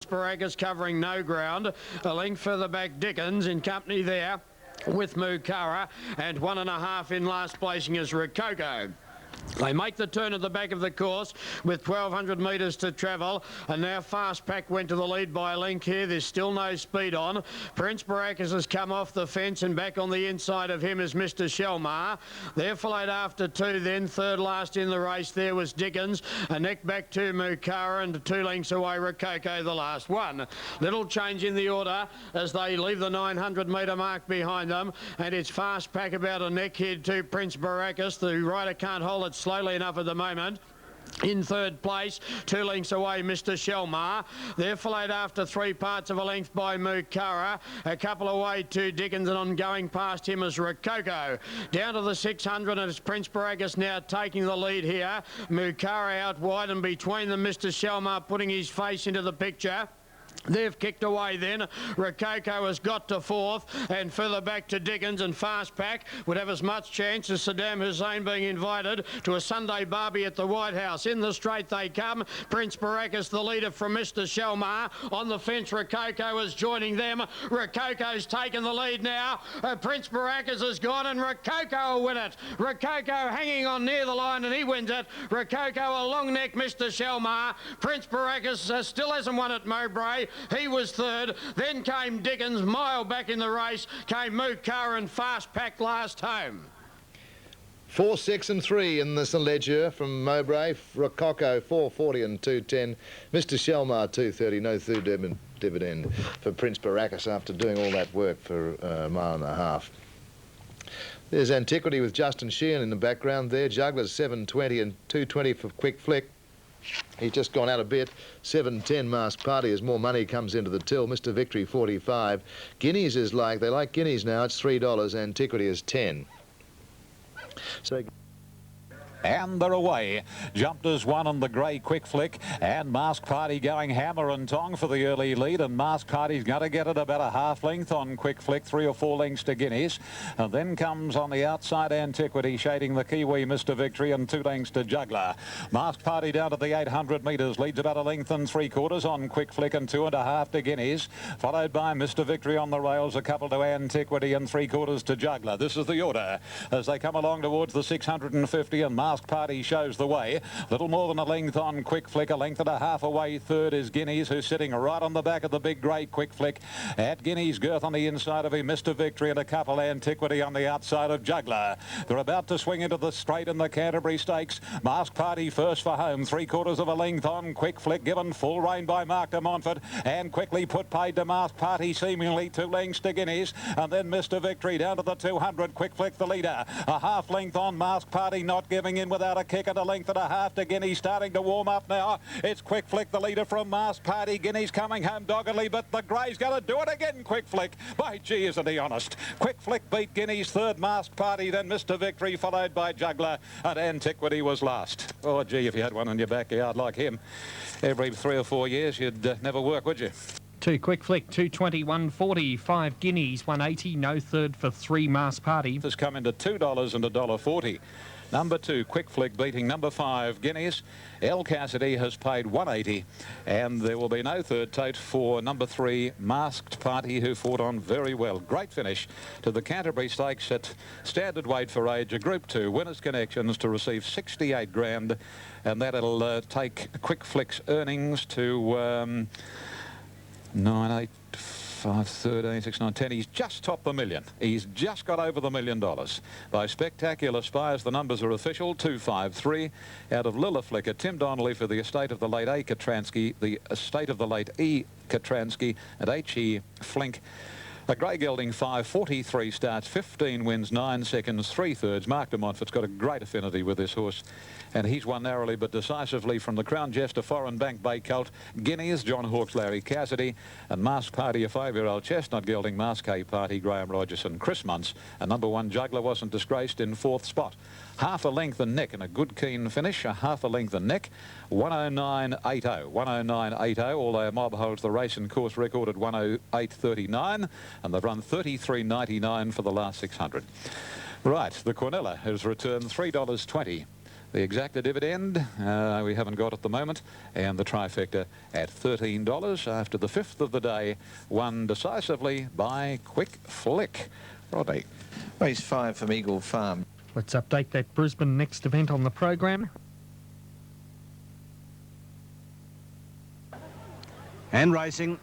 Baracus covering no ground. A length further back, Dickens in company there with Mukara, and 1.5 in last placing is Rococo. They make the turn at the back of the course with 1,200 metres to travel, and now Fast Pack went to the lead by a length here. There's still no speed on. Prince Baracus has come off the fence, and back on the inside of him is Mr. Shelmar. They're followed after two then. Third last in the race there was Dickens. A neck back to Mukara, and 2 lengths away Rococo, the last one. Little change in the order as they leave the 900 metre mark behind them, and it's Fast Pack about a neck here to Prince Baracus. The rider can't hold it slowly enough at the moment. In third place, 2 lengths away, Mr. Shelmar. They're followed after 3 parts of a length by Mukara. A couple away to Dickens, and on going past him is Rococo. Down to the 600, and it's Prince Baracus now taking the lead here. Mukara out wide, and between them, Mr. Shelmar putting his face into the picture. They've kicked away then. Rococo has got to 4th, and further back to Dickens, and Fast Pack would have as much chance as Saddam Hussein being invited to a Sunday barbie at the White House. In the straight they come. Prince Baracus, the leader from Mr. Shelmar. On the fence, Rococo is joining them. Rococo's taken the lead now. Prince Baracus has gone, and Rococo will win it. Rococo hanging on near the line, and he wins it. Rococo a long neck, Mr. Shelmar. Prince Baracus still hasn't won at Mowbray. He was third. Then came Dickens. Mile back in the race came Mukara, and Fast Pack last home. 4, 6 and 3 in the St Leger from Mowbray. Rococo 4.40 and 2.10. Mr. Shelmar 2.30. No through dividend for Prince Baracus after doing all that work for a mile and a half. There's Antiquity with Justin Sheehan in the background there. Jugglers 7.20 and 2.20 for Quick Flick. He's just gone out a bit. 7.10 Masked Party as more money comes into the till. Mr. Victory 45. Guineas is like, they like guineas now. It's $3. Antiquity is 10. So. And they're away. Jumped as one on the grey Quick Flick, and Masked Party going hammer and tong for the early lead, and Masked Party's going to get it about a half length on Quick Flick, 3 or 4 lengths to Guineas. And then comes on the outside Antiquity, shading the Kiwi Mr. Victory, and 2 lengths to Juggler. Masked Party down to the 800 metres, leads about a length and 3/4 on Quick Flick, and 2.5 to Guineas, followed by Mr. Victory on the rails, a couple to Antiquity, and 3/4 to Juggler. This is the order as they come along towards the 650, and Masked Party shows the way. Little more than a length on Quick Flick, a length and a half away. Third is Guineas, who's sitting right on the back of the big grey Quick Flick. At Guineas, girth on the inside of him, Mr. Victory, and a couple Antiquity on the outside of Juggler. They're about to swing into the straight in the Canterbury Stakes. Masked Party first for home, 3/4 of a length on Quick Flick, given full rein by Mark de Montfort, and quickly put paid to Masked Party, seemingly 2 lengths to Guineas, and then Mr. Victory down to the 200. Quick Flick the leader, a half length on Masked Party, not giving in without a kick, and a length and a half to Guineas, starting to warm up now. It's Quick Flick the leader from Masked Party. Guineas coming home doggedly, but the grey's going to do it again. Quick Flick, by gee, isn't he honest? Quick Flick beat Guineas, third Masked Party, then Mr. Victory, followed by Juggler, and Antiquity was last. Oh gee, if you had one in your backyard like him every 3 or 4 years, you'd never work, would you? 2 Quick Flick, 2.20, 1.40, 5 Guineas, 1.80, no third for 3 Masked Party. Has come into $2 and $1.40. Number 2, Quick Flick beating number 5, Guineas. El Cassidy has paid 180, and there will be no third tote for number 3, Masked Party, who fought on very well. Great finish to the Canterbury Stakes at standard weight for age, a Group 2, Winners Connections, to receive 68 grand, and that'll take Quick Flick's earnings to 9, 8, 5, 13, 6, 9, 10. He's just topped the million. He's just got over the $1 million. By Spectacular Spires, the numbers are official. 253 out of Lilliflicker. Tim Donnelly for the estate of the late A. Katransky, the estate of the late E. Katransky, and H.E. Flink. A grey gelding 5, 43 starts, 15 wins, 9 seconds, 3/3. Mark de Montfort's got a great affinity with this horse, and he's won narrowly but decisively from the Crown Jester, Foreign Bank Bay Colt, Guineas, John Hawkes, Larry Cassidy, and Masked Party, a 5-year-old chestnut gelding, Masked Party, Graham Rogerson, Chris Muntz, and number 1 Juggler wasn't disgraced in 4th spot. Half a length and neck, and a good keen finish, a half a length and neck, 109.80, 109.80, although Mob holds the race and course record at 108.39, and they've run 33.99 for the last 600. Right, the Quinella has returned $3.20. The exacta dividend, we haven't got at the moment, and the trifecta at $13 after the 5th of the day, won decisively by Quick Flick. Rodney. Race 5 from Eagle Farm. Let's update that Brisbane next event on the program. And racing.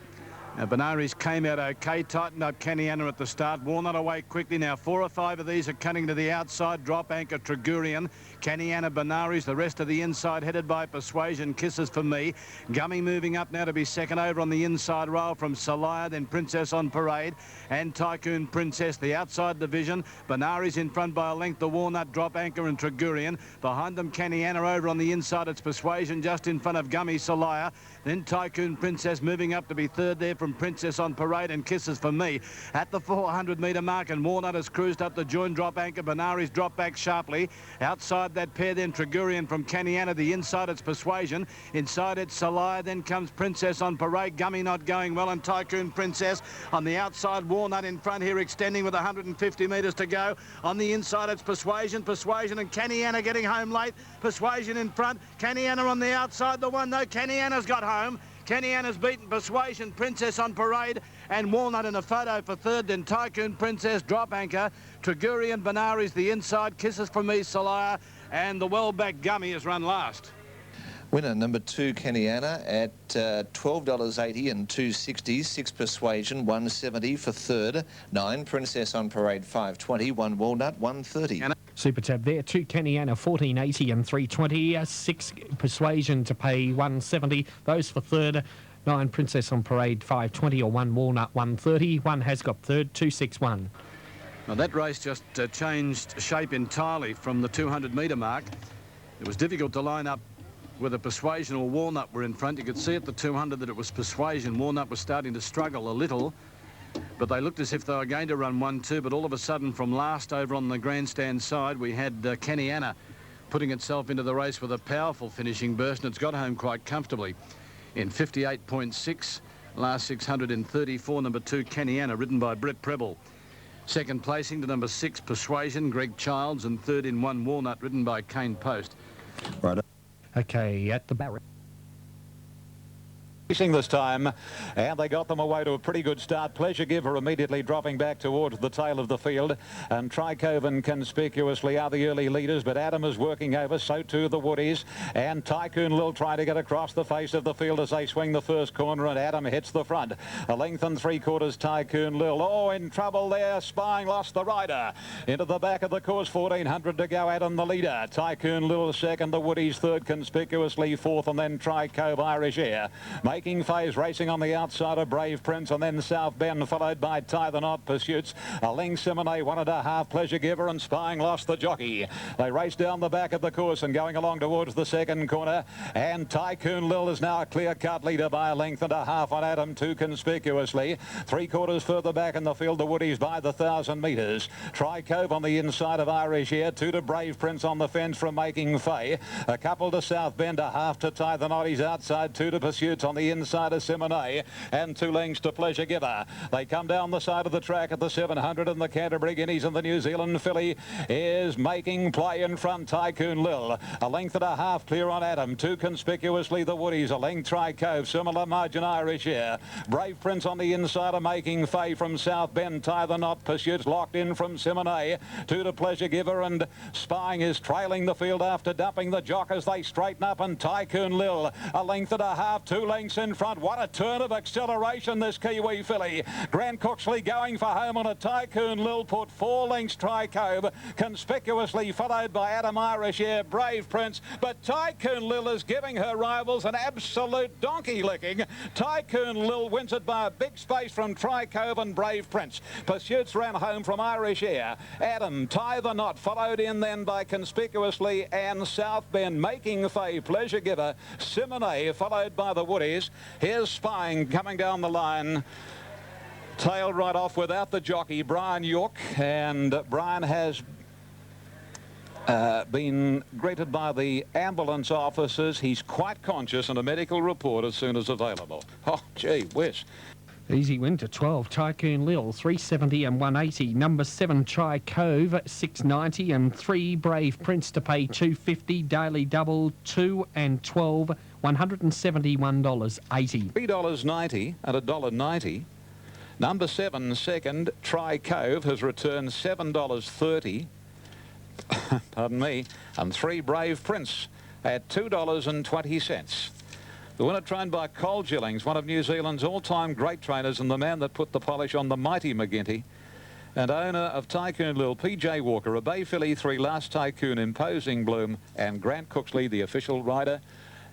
Benares came out okay, tightened up Caniana at the start. Walnut away quickly now. 4 or 5 of these are cutting to the outside. Drop Anchor, Trigurian, Caniana, Benares. The rest of the inside headed by Persuasion, Kisses for Me. Gummy moving up now to be second over on the inside rail from Salaya, then Princess on Parade and Tycoon Princess. The outside division, Benares in front by a length. The Walnut, Drop Anchor and Trigurian. Behind them, Caniana over on the inside. It's Persuasion just in front of Gummy, Salaya. Then Tycoon Princess moving up to be third there from Princess on Parade and Kisses for Me at the 400-metre mark, and Walnut has cruised up the join. Drop Anchor, Benares drop back sharply. Outside that pair then Trigurian from Caniana. The inside it's Persuasion. Inside it's Salaya. Then comes Princess on Parade. Gummy not going well, and Tycoon Princess on the outside. Walnut in front here extending with 150 metres to go. On the inside it's Persuasion and Caniana getting home late. Persuasion in front. Caniana on the outside. The one though, Caniana's got home. Caniana's beaten Persuasion, Princess on Parade and Walnut in a photo for third. Then Tycoon Princess, Drop Anchor, Trigurian, Benares the inside, Kisses from Me, Salaya, and the well-back Gummy has run last. Winner number 2, Caniana, at $12.80 and $2.60. 6 Persuasion, $1.70 for third. 9 Princess on Parade, $5.20. 1 Walnut, $1.30. Super tab there. 2 Caniana, $14.80 and $3.20. 6 Persuasion to pay $1.70. Those for third. 9 Princess on Parade, $5.20, or 1 Walnut, $1.30. 1 has got third, $2.61. Now that race just changed shape entirely from the 200-metre mark. It was difficult to line up whether Persuasion or Walnut were in front. You could see at the 200 that it was Persuasion. Walnut was starting to struggle a little, but they looked as if they were going to run 1-2. But all of a sudden, from last over on the grandstand side, we had Caniana putting itself into the race with a powerful finishing burst, and it's got home quite comfortably in 58.6. Last 634, number 2 Caniana, ridden by Brett Preble. Second placing to number 6 Persuasion, Greg Childs, and third in 1 Walnut, ridden by Kane Post. Right. Okay, at the barrier. Racing this time, and they got them away to a pretty good start. Pleasure Giver immediately dropping back towards the tail of the field, and Tricoven conspicuously are the early leaders, but Adam is working over, so too the Woodies, and Tycoon Lil trying to get across the face of the field as they swing the first corner, and Adam hits the front. A length and 3/4 Tycoon Lil. Oh, in trouble there. Spying lost the rider. Into the back of the course, 1400 to go. Adam the leader. Tycoon Lil second, the Woodies third, conspicuously fourth, and then Tricove Irish Air. Making phase racing on the outside of Brave Prince, and then South Bend followed by Tie the Knot Pursuits. A length Simone, 1.5 Pleasure Giver, and Spying lost the jockey. They race down the back of the course and going along towards the second corner, and Tycoon Lil is now a clear-cut leader by a length and a half on Adam, too conspicuously. 3/4 further back in the field, the Woodies by the 1,000 metres. Tricove on the inside of Irish Air, 2 to Brave Prince on the fence from Making Fay. A couple to South Bend, a half to Tie the Knot. He's outside, 2 to Pursuits on the inside of Simone, and 2 lengths to Pleasure Giver. They come down the side of the track at the 700, and the Canterbury Guineas and the New Zealand filly is making play in front. Tycoon Lil, a length and a half clear on Adam, 2 conspicuously the Woodies, a length Tricove, similar margin Irish Air. Brave Prince on the inside of Making Fay from South Bend. Tie the Knot Pursuits locked in from Simone, 2 to Pleasure Giver, and Spying is trailing the field after dumping the jock as they straighten up, and Tycoon Lil, a length and a half, 2 lengths in front. What a turn of acceleration, this Kiwi filly. Grant Cooksley going for home on a Tycoon Lil, put 4 lengths Tricove, conspicuously followed by Adam Irish Air, Brave Prince, but Tycoon Lil is giving her rivals an absolute donkey licking. Tycoon Lil wins it by a big space from Tricove and Brave Prince. Pursuits ran home from Irish Air. Adam, Tie the Knot, followed in then by conspicuously and South Bend, Making Fay, Pleasure Giver, Simone, followed by the Woodies. Here's Spying coming down the line. Tailed right off without the jockey, Brian York, and Brian has been greeted by the ambulance officers. He's quite conscious, and a medical report as soon as available. Oh, gee whiz. Easy win to 12. Tycoon Lil, 370 and 180. Number 7, Chai Cove, 690 and 3. Brave Prince to pay 250. Daily Double, 2 and 12, $171.80. $3.90 and $1.90. Number 7, second, Tri Cove, has returned $7.30. Pardon me. And 3, Brave Prince at $2.20. The winner trained by Cole Gillings, one of New Zealand's all-time great trainers and the man that put the polish on the mighty McGinty, and owner of Tycoon Lil, PJ Walker, a Bay Filly 3, Last Tycoon, Imposing Bloom, and Grant Cooksley, the official rider.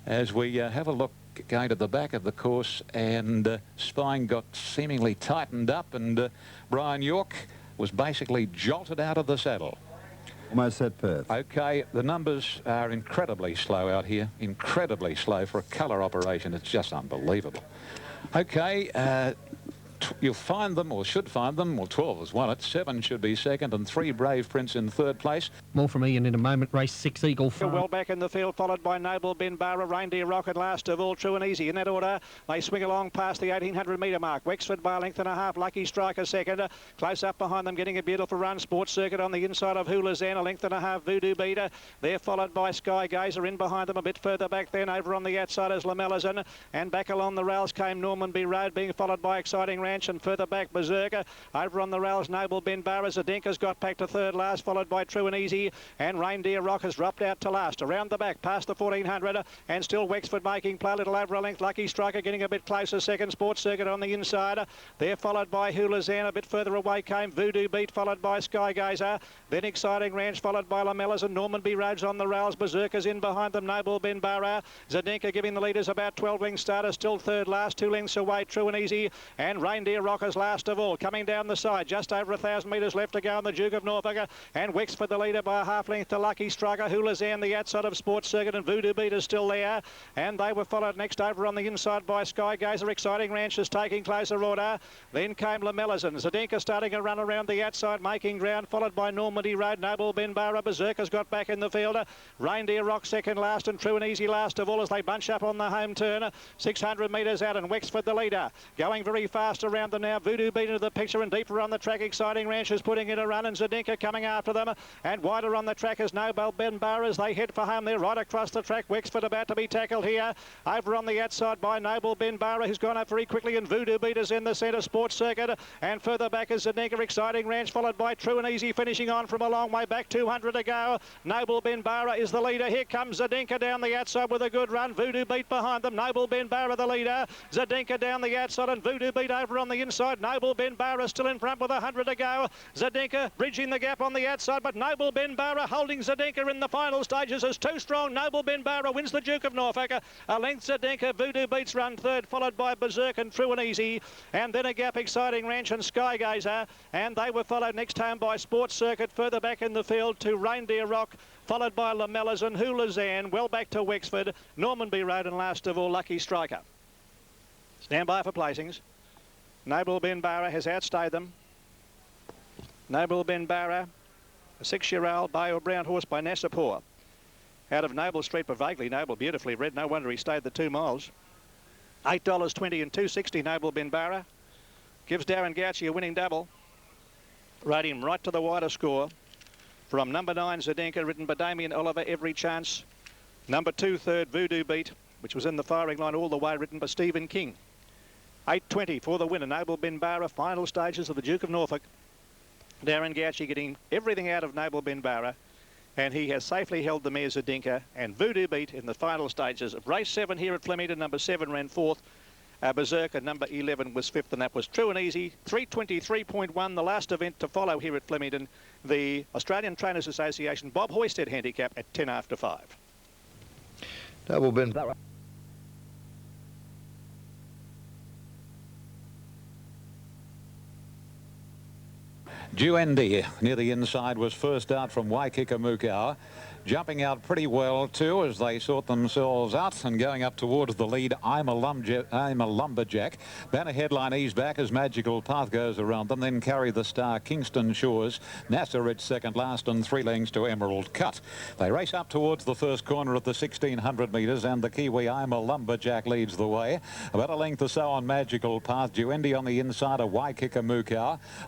As we have a look going to the back of the course, and spine got seemingly tightened up, and Brian York was basically jolted out of the saddle. Almost at Perth. Okay, the numbers are incredibly slow out here. Incredibly slow for a colour operation. It's just unbelievable. Okay, you'll find them, or should find them. Well, 12 has won it. 7 should be second, and 3, Brave Prince, in third place. More from Ian in a moment. Race 6, Eagle Farm. Well back in the field, followed by Noble Ben Barra, Reindeer Rocket, last of all, True and Easy. In that order, they swing along past the 1800 metre mark. Wexford by a length and a half. Lucky Striker second. Close up behind them, getting a beautiful run. Sports Circuit on the inside of Hulazan, a length and a half. Voodoo Beater. They're followed by Sky Gazer. In behind them, a bit further back then, over on the outside is Lamelazin. And back along the rails came Normanby Road, being followed by Exciting Ranch, and further back Berserker. Over on the rails, Noble Ben Barra. Zadenka's got back to third last, followed by True and Easy, and Reindeer Rock has dropped out to last. Around the back, past the 1400, and still Wexford making play, a little over a length. Lucky Striker getting a bit closer, second. Sports Circuit on the inside. They're followed by Hulazan. A bit further away came Voodoo Beat, followed by Sky Gazer. Then Exciting Ranch, followed by Lamellas, and Normanby Roads on the rails. Berserker's in behind them, Noble Ben Barra. Zadenka giving the leaders about 12 lengths starter, still third last, 2 lengths away, True and Easy, and Reindeer Rock is last of all. Coming down the side, just over 1,000 metres left to go on the Duke of Norfolk, and Wexford the leader by a half length to Lucky Striker. Hulazan the outside of Sports Circuit, and Voodoo Beat is still there, and they were followed next over on the inside by Sky Gazer. Exciting Ranch is taking closer order. Then came Lamellas, and Zadenka starting a run around the outside, making ground, followed by Normandy Road. Noble Ben Barra. Berserker's got back in the field. Reindeer Rock second last, and True and Easy last of all as they bunch up on the home turn. 600 metres out, and Wexford the leader. Going very fast around them now. Voodoo Beat into the picture, and deeper on the track, Exciting Ranch is putting in a run, and Zadenka coming after them. And wider on the track is Noble Ben Barra as they head for home. They're right across the track. Wexford about to be tackled here. Over on the outside by Noble Ben Barra, who's gone up very quickly, and Voodoo Beat is in the centre. Sports Circuit, and further back is Zadenka. Exciting Ranch, followed by True and Easy, finishing on from a long way back. 200 to go. Noble Ben Barra is the leader. Here comes Zadenka down the outside with a good run. Voodoo Beat behind them. Noble Ben Barra the leader. Zadenka down the outside, and Voodoo Beat over on the inside. Noble Ben Barra still in front with 100 to go. Zadenka bridging the gap on the outside, but Noble Ben Barra holding Zadenka in the final stages is too strong. Noble Ben Barra wins the Duke of Norfolk. A length Zadenka. Voodoo Beats run third, followed by Berserk and True and Easy, and then a gap Exciting Ranch and Sky Gazer, and they were followed next home by Sports Circuit. Further back in the field to Reindeer Rock, followed by Lamellas and Hulazan, well back to Wexford, Normanby Road, and last of all Lucky Striker. Stand by for placings. Noble Ben Barra has outstayed them. Noble Ben Barra, a 6-year-old bay or brown horse by Nassapur. Out of Noble Street, but vaguely Noble, beautifully red. No wonder he stayed the 2 miles. $8.20 and $2.60 Noble Ben Barra. Gives Darren Gauci a winning double. Rode him right to the wider score. From number 9, Zadenka, ridden by Damien Oliver, Every Chance. Number 2, third, Voodoo Beat, which was in the firing line all the way, ridden by Stephen King. $8.20 for the winner, Noble Ben Barra, final stages of the Duke of Norfolk. Darren Gauci getting everything out of Noble Ben Barra, and he has safely held the mare Zadenka and Voodoo Beat in the final stages of race 7 here at Flemington. Number 7 ran 4th. Berserker number 11 was 5th, and that was True and Easy. 323.1, the last event to follow here at Flemington. The Australian Trainers Association Bob Hoysted handicap at 10 after 5. Noble Ben Barra. Duendi near the inside was first out from Waikika Mukau. jumping out pretty well too as they sort themselves out and going up towards the lead. I'm a Lumberjack. Banner Headline ease back as Magical Path goes around them. Then Carry the Star, Kingston Shores, Nassaridge second last, and 3 lengths to Emerald Cut. They race up towards the first corner at the 1600 metres, and the Kiwi I'm a Lumberjack leads the way. About a length or so on Magical Path. Duendi on the inside of Waikika.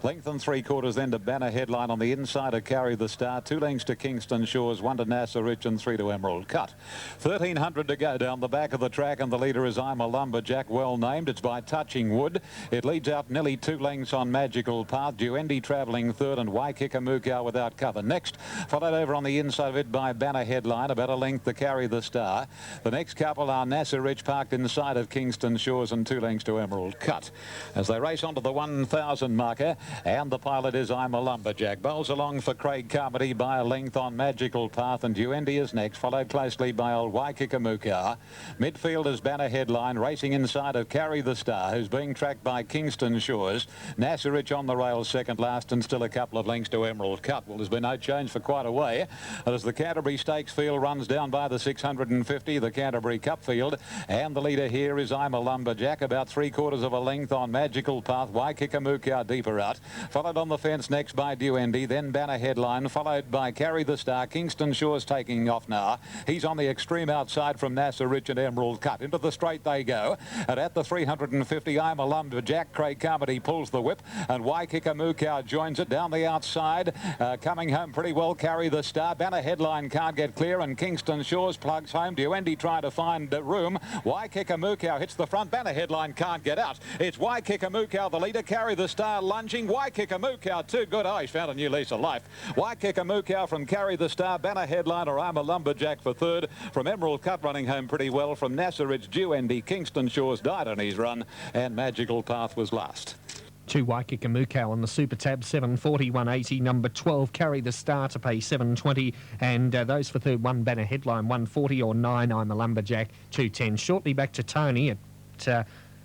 Length and 3/4 then to Banner Headline on the inside of Carry the Star. 2 lengths to Kingston Shores, 1 to Nassaridge, and 3 to Emerald Cut. 1300 to go down the back of the track, and the leader is I'm a Lumberjack, well named. It's by Touching Wood. It leads out nearly 2 lengths on Magical Path. Duendi travelling third, and Waikika without cover next. Followed over on the inside of it by Banner Headline, about a length to Carry the Star. The next couple are Nassaridge parked inside of Kingston Shores, and 2 lengths to Emerald Cut. As they race onto the 1000 marker, and the pilot is I'm a Lumberjack. Bowls along for Craig Carmody by a length on Magical Path, and Duendi is next, followed closely by old Waikika. Midfield is Banner Headline, racing inside of Carry the Star, who's being tracked by Kingston Shores. Nassaridge on the rails second last, and still a couple of lengths to Emerald Cut. Well, there's been no change for quite a way as the Canterbury Stakes field runs down by the 650, the Canterbury Cup field, and the leader here is I'm a Lumberjack, about 3/4 of a length on Magical Path. Waikika deeper out, followed on the fence next by Duendi, then Banner Headline, followed by Carry the Star. Kingston Shores taking off now. He's on the extreme outside from Nassaridge and Emerald Cut. Into the straight they go, and at the 350, I'm a Lumberjack. Craig Carmody pulls the whip, and Waikika joins it down the outside. Coming home pretty well, Carry the Star. Banner Headline can't get clear, and Kingston Shores plugs home. Duendi trying to find room. Waikika hits the front. Banner Headline can't get out. It's Waikika the leader. Carry the Star lunging. Waikika too good. Oh, he's found a new lease of life. Waikika from Carry the Star. Banner Headline or I'm a Lumberjack for third. From Emerald Cut running home pretty well. From Nassaridge, Duendi, Kingston Shores died on his run, and Magical Path was last. 2 Waikika on the Super Tab, 740, 180. Number 12, Carry the Star to pay 720. And those for third, 1 Banner Headline, 140, or 9, I'm a Lumberjack, 210. Shortly back to Tony at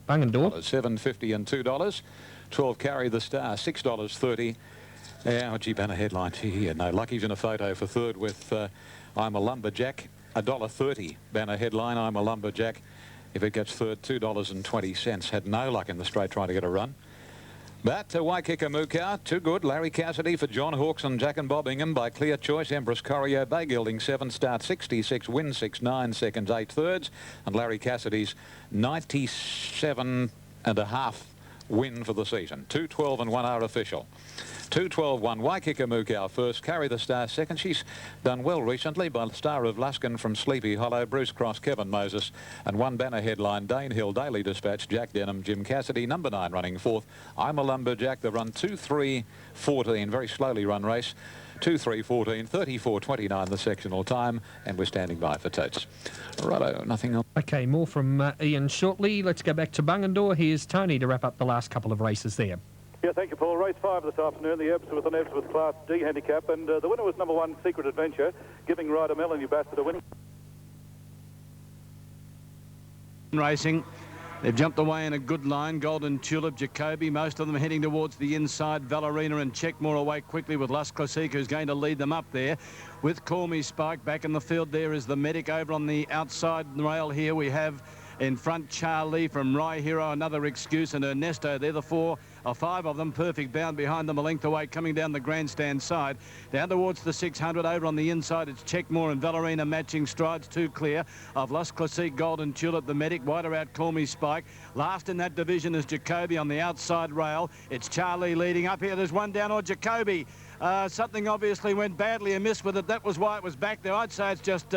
Bungendore. $7.50 and $2. 12 Carry the Star, $6.30. Yeah, gee, Banner Headline. Gee, no lucky's in a photo for third with I'm a Lumberjack, $1.30. Banner Headline, I'm a Lumberjack. If it gets third, $2.20. Had no luck in the straight trying to get a run. But Waikika too good. Larry Cassidy for John Hawkes and Jack and Bob Ingham by clear choice. Empress Corio Bay Gilding 7, start 66, win 6, 9 seconds, 8/3. And Larry Cassidy's 97.5 win for the season. 2:12 and 1 hour official. 2:12.1. Waikika first. Carry the Star second. She's done well recently by the Star of Luskin from Sleepy Hollow, Bruce Cross, Kevin Moses, and 1 Banner Headline, Dane Hill, Daily Dispatch, Jack Denham, Jim Cassidy, number 9 running fourth. I'm a Lumberjack. The run 2:3.14. Very slowly run race. 2:3.14, 34.29 the sectional time, and we're standing by for totes. Righto, nothing else. Okay, more from Ian shortly. Let's go back to Bungendore. Here's Tony to wrap up the last couple of races there. Yeah, thank you, Paul. Race 5 this afternoon, the Ebsworth and Ebsworth Class D handicap, and the winner was number 1, Secret Adventure, giving rider Melanie Bassett a winning. Racing. They've jumped away in a good line. Golden Tulip, Jacoby, most of them heading towards the inside. Valerina and Checkmore away quickly with Las Classique, who's going to lead them up there. With Call Me Spike back in the field, there is the Medic over on the outside rail here. We have in front Charlie from Rye Hero, another excuse, and Ernesto. They're the 4 or 5 of them. Perfect bound behind them a length away, coming down the grandstand side. Down towards the 600, over on the inside, it's Checkmore and Valerina matching strides, 2 clear of Las Classique, Golden Tulip, the Medic, wider out Call Me Spike. Last in that division is Jacoby on the outside rail. It's Charlie leading up here. There's one down, or Jacoby. Something obviously went badly amiss with it. That was why it was back there. I'd say it's just...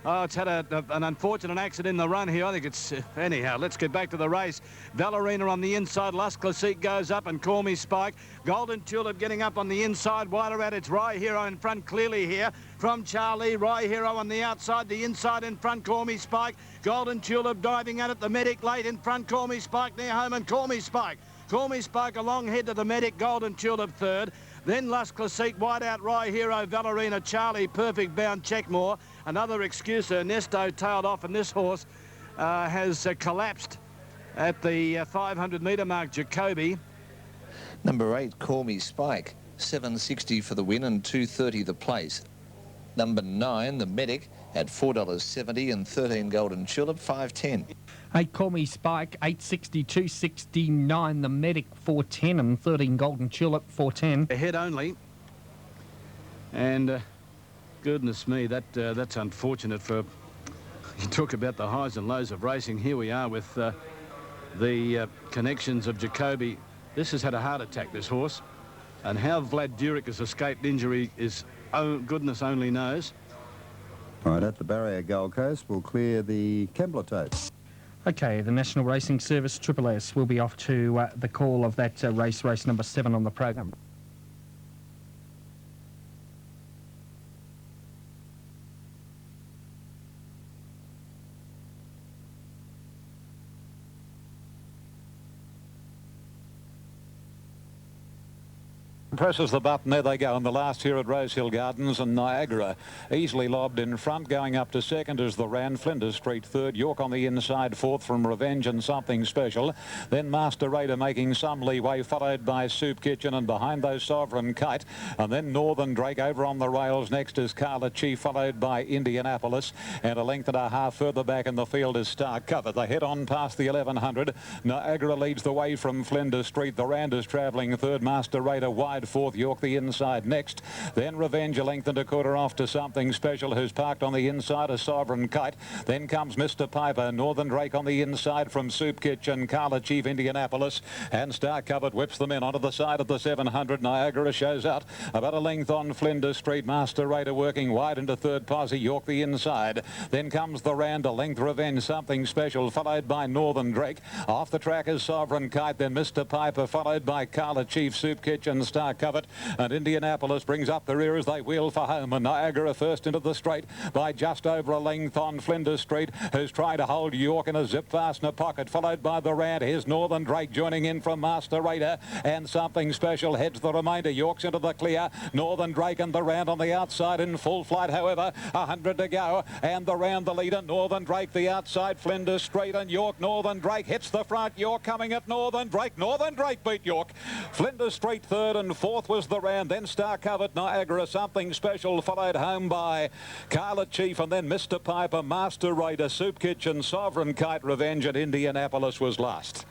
it's had an unfortunate accident in the run here. I think it's... anyhow, let's get back to the race. Valerina on the inside. Las Classique goes up, and Call Me Spike. Golden Tulip getting up on the inside. Wider out, it's Rye Hero in front clearly here. From Charlie, Rye Hero on the outside. The inside in front, Call Me Spike. Golden Tulip diving at it. The Medic late in front. Call Me Spike near home, and Call Me Spike. Call Me Spike along head to the Medic. Golden Tulip third. Then Las Classique, wide out, Rye Hero, Valerina, Charlie, Perfect Bound, Checkmore. Another excuse, Ernesto tailed off, and this horse has collapsed at the 500-metre mark, Jacoby. Number 8, Call Me Spike, 760 for the win and 230 the place. number 9, the Medic, at $4.70 and 13 Golden Tulip, 5.10. 8 Call Me Spike, 8.60, 2.69. The Medic, 4.10 and 13 Golden Tulip, 4.10. Ahead only. And goodness me, that's unfortunate for... You talk about the highs and lows of racing. Here we are with the connections of Jacoby. This has had a heart attack, this horse. And how Vlad Durick has escaped injury is, oh, goodness only knows. Right, at the barrier Gold Coast, we'll clear the Kembla tape. Okay, the National Racing Service, Triple S, will be off to the call of that race number 7 on the program. Presses the button, there they go in the last here at Rosehill Gardens, and Niagara easily lobbed in front, going up to second as the ran. Flinders Street third, York on the inside fourth from Revenge and Something Special. Then Master Raider making some leeway, followed by Soup Kitchen, and behind those Sovereign Kite, and then Northern Drake over on the rails. Next is Carla Chief, followed by Indianapolis, and a length and a half further back in the field is Star Cover. They head on past the 1100. Niagara leads the way from Flinders Street. The Rand is travelling third, Master Raider wide fourth, York the inside next. Then Revenge a length and a quarter off to Something Special, who's parked on the inside, a Sovereign Kite. Then comes Mr. Piper, Northern Drake on the inside from Soup Kitchen, Carla Chief, Indianapolis, and Star Covered whips them in onto the side of the 700. Niagara shows out about a length on Flinders Street. Master Raider working wide into third, Posse, York the inside. Then comes the Rand, a length Revenge, Something Special, followed by Northern Drake. Off the track is Sovereign Kite, then Mr. Piper, followed by Carla Chief, Soup Kitchen, Star Covered, and Indianapolis brings up the rear as they wheel for home. And Niagara first into the straight by just over a length on Flinders Street, who's trying to hold York in a zip fastener pocket, followed by the Rand. Here's Northern Drake joining in from Master Raider, and Something Special heads the remainder. York's into the clear. Northern Drake and the Rand on the outside in full flight, however. 100 to go, and the Rand the leader. Northern Drake the outside, Flinders Street and York. Northern Drake hits the front. York coming at Northern Drake. Northern Drake beat York. Flinders Street third, and fourth was the Rand. Then Star Covered, Niagara, Something Special, followed home by Carla Chief, and then Mr. Piper, Master Raider, Soup Kitchen, Sovereign Kite, Revenge, and Indianapolis was last.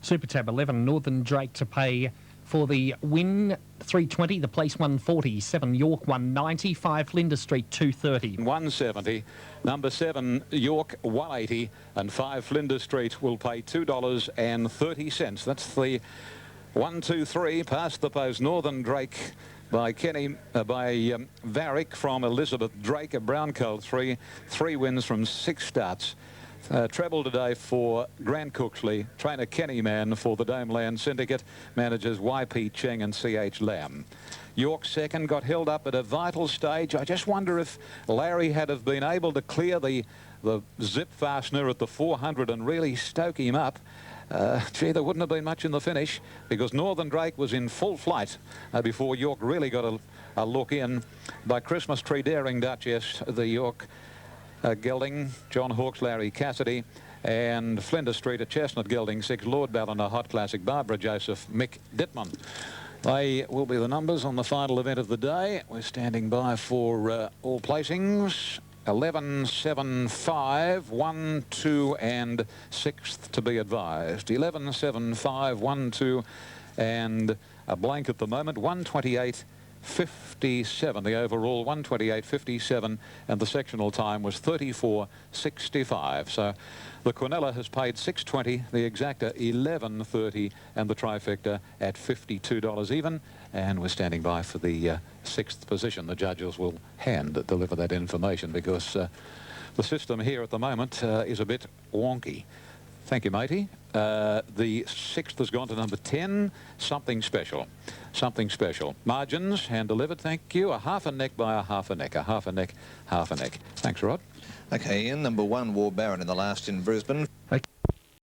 Super Tab 11, Northern Drake to pay for the win, 320, the place 140, 7 York 190, 5 Flinders Street 230. 170, number 7 York 180, and 5 Flinders Street will pay $2.30. That's the 1, 2, 3 past the post. Northern Drake by Varick from Elizabeth Drake, a brown coal 3 wins from 6 starts. Treble today for Grant Cooksley, trainer Kenny Mann for the Domeland Syndicate, managers YP Cheng and CH Lamb. York second, got held up at a vital stage. I just wonder if Larry had have been able to clear the zip fastener at the 400 and really stoke him up. Gee, there wouldn't have been much in the finish, because Northern Drake was in full flight before York really got a look in by Christmas Tree Daring Duchess, the York gelding, John Hawkes, Larry Cassidy, and Flinders Street at Chestnut gelding 6, Lord Ballina, Hot Classic, Barbara Joseph, Mick Dittman. They will be the numbers on the final event of the day. We're standing by for all placings. 11, 7, 5, 1, 2 and 6th to be advised. 11, 7, 5, 1, 2 and a blank at the moment. 128.57 the overall, 128.57, and the sectional time was 34.65. So the Quinella has paid $6.20, the exacta $11.30, and the trifecta at $52 even. And we're standing by for the 6th position. The judges will hand deliver that information, because the system here at the moment is a bit wonky. Thank you, matey. The 6th has gone to number 10, Something Special. Something Special. Margins, hand delivered, thank you. A half a neck by a half a neck, a half a neck, half a neck. Thanks, Rod. Okay, in number 1, War Baron in the last in Brisbane.